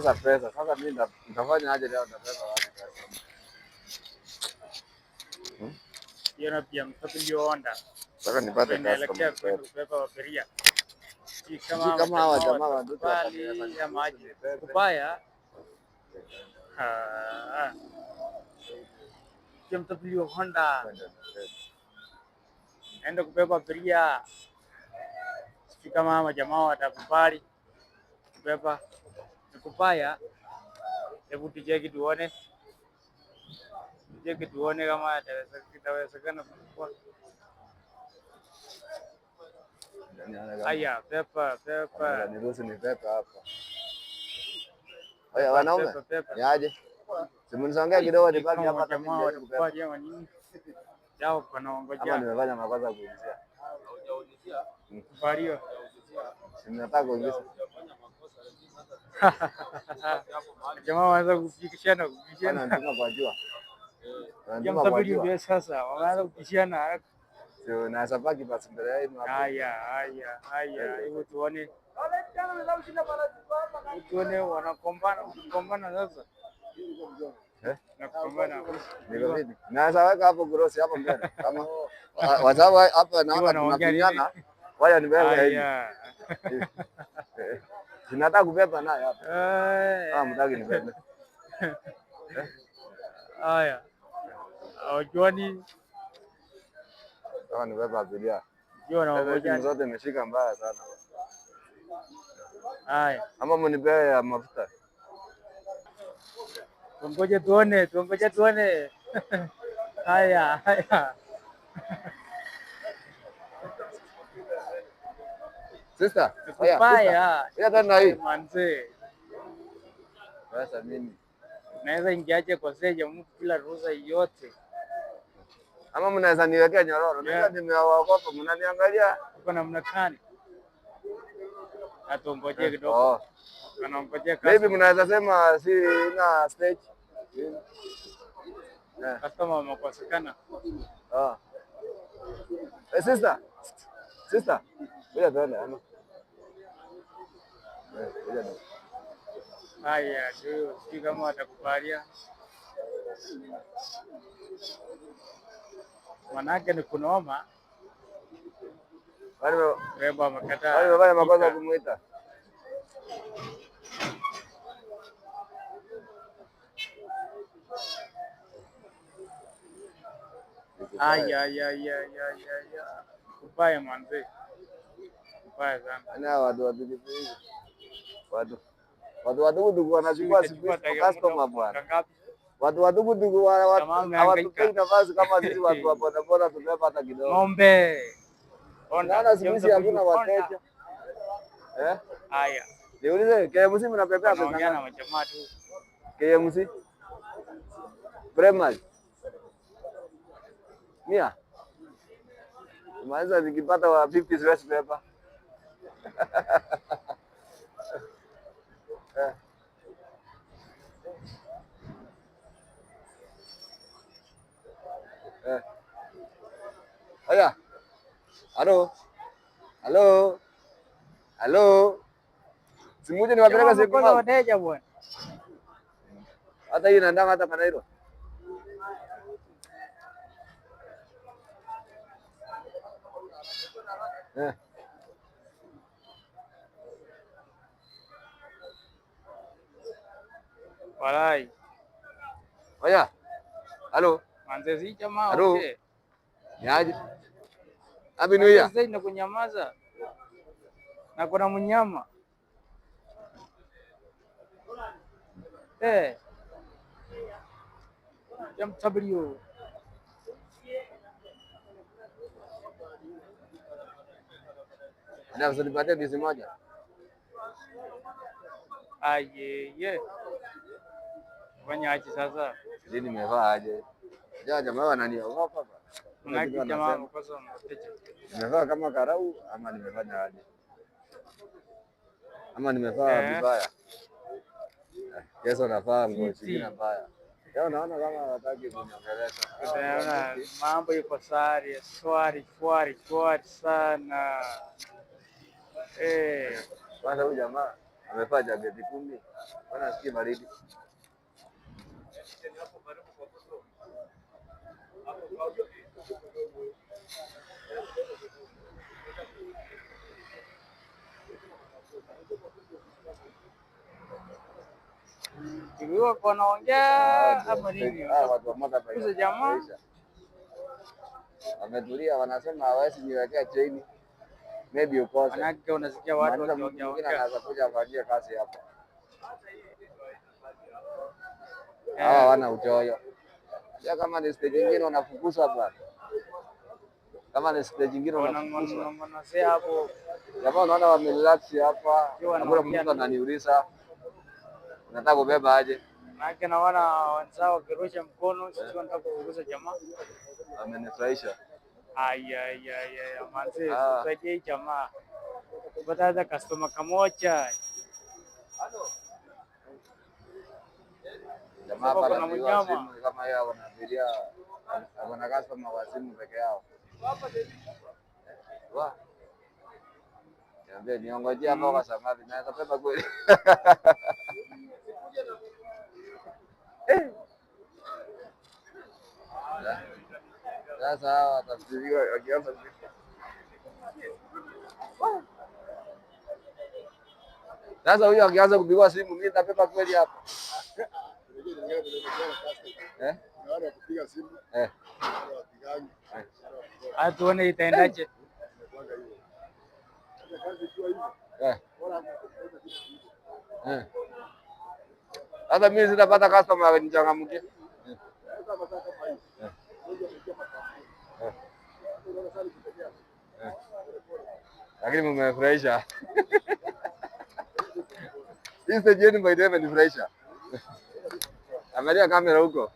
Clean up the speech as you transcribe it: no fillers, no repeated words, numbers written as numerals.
Pesa. Sasa mimi nitafanya aje leo nitapesa wapi pesa? Hiyo pia mtapilio onda. Sasa nipate Naelekea customer. kwenda kubeba abiria. Si Kama hawa jamaa wa ndugu bali ya maji. Kubaya. Pia mtapilio Honda. Enda kubeba abiria. Si kama hawa jamaa watakubali kubeba. Ni kubaya. Hebu tujeki tuone. Tujeki tuone kama itawezekana kwa. Aya, pepa. Niruhusu ni pepa hapa. Oya wanaume. Niaje? Simunisongea kidogo nibaki hapa kama jamaa nini? Yao wanaongoja. Ama nimefanya makosa kuulizia. Vario. Ninataka kuuliza. Jamaa waanza kupishana. Wanataka kujua. Wanataka kujua sasa. Wanaanza kupishana haraka. Sio na sabaki basi mbele yenu hapo. Haya. Hebu tuone. Tuone wanakombana sasa. Nakumbana. Niko vipi? Naweza weka hapo gross hapo mbele. Kama wasawa hapa naona tunapiana. Waya ni wewe hivi. Tunataka kubeba naye hapa. Mtaki nibebe. Haya. Juani. Sawa nibeba abiria. Jua na ngoja zote imeshika mbaya sana. Haya. Ama mnipe ya mafuta. Tungoje tuone. Haya. Sister, haya. Tena hii. Manze. Sasa mimi naweza ingiaje kwa seja mtu bila ruhusa yote? Ama mnaweza niwekea nyororo. Mimi nimewaogopa mnaniangalia. Uko namna gani? Atongoje kidogo. Anaongojea kasi. Maybe mnaweza sema sina stage. Customer wamekosekana. Sister. Bila tuone ama. Haya, sio kama atakubalia. Manake ni kunoma. Reba makata. Wale makosa kumuita. Aya. Kubaya manze. Kubaya sana. Ana watu wadugu wanachukua customer bwana. Watu wadugu hawatupei nafasi kama sisi watu wa bodaboda tunabeba hata kidogo. Ng'ombe. Naona sisi hakuna wateja. Haya. Niulize KMC mnapepea pesa ngapi? Na majamaa tu. KMC. Bremal. Mia. Maana nikipata wa 50 siwezi beba. Haya. Halo. Simuje niwapeleka siku kwa wateja bwana. Hata hii inaenda hata Kanairo. Walai. Haya. Halo. Manze si jamaa wote. Yaje. Abinuia. Sasa ina kunyamaza. Na kuna mnyama. Jamtabrio. Ana usinipatie dizi moja. Aye. Fanya aje sasa? Ndio nimevaa aje. Jamaa wananiogopa baba. Mnaki jamaa mkosa mteja. Nimevaa kama karau ama nimefanya aje? Ama nimevaa vibaya? Kesho navaa nguo nyingine mbaya. Leo naona kama hataki kuniongelesha. Naona mambo yuko shwari sana. Kwanza huyu jamaa Amevaa jaketi 10. Bwana sikia baridi. Ikiwa wanaongea ama nini? Watu wa moto Kuza jamaa wametulia, wanasema hawezi niwekea chaini. Maybe ukose. manake unasikia watu wakiongea mwingine anaweza kuja afanyie kazi hapa. Hawa wana uchoyo. Ya kama ni stage nyingine wanafukuzwa bwana. Kama ni stage nyingine wanafukuzwa. Wanasema hapo. Jamaa unaona wamerelax hapa. Hakuna mtu ananiuliza. Nataka kubeba aje? Maana naona wenzao wakirusha mkono, sisi tunataka kuuliza jamaa. Amenifurahisha. Manze, tusaidie jamaa. Tupata hata customer kamoja. Jamaa hapa anapiga simu kama yeye anafikiria ana customer wa simu peke yao. Wa. Niambia niongojea hapa kwa sababu naweza pepa kweli. Sasa hawa watafsiriwa wakianza sasa huyo akianza kupigwa simu mimi nitapepa kweli hapa. Naona kupiga simu. Atuone itaendaje. Hata mimi sitapata customer akinichangamkia. Lakini mmefurahisha. Hii stage yenu by the way imenifurahisha. Angalia kamera huko.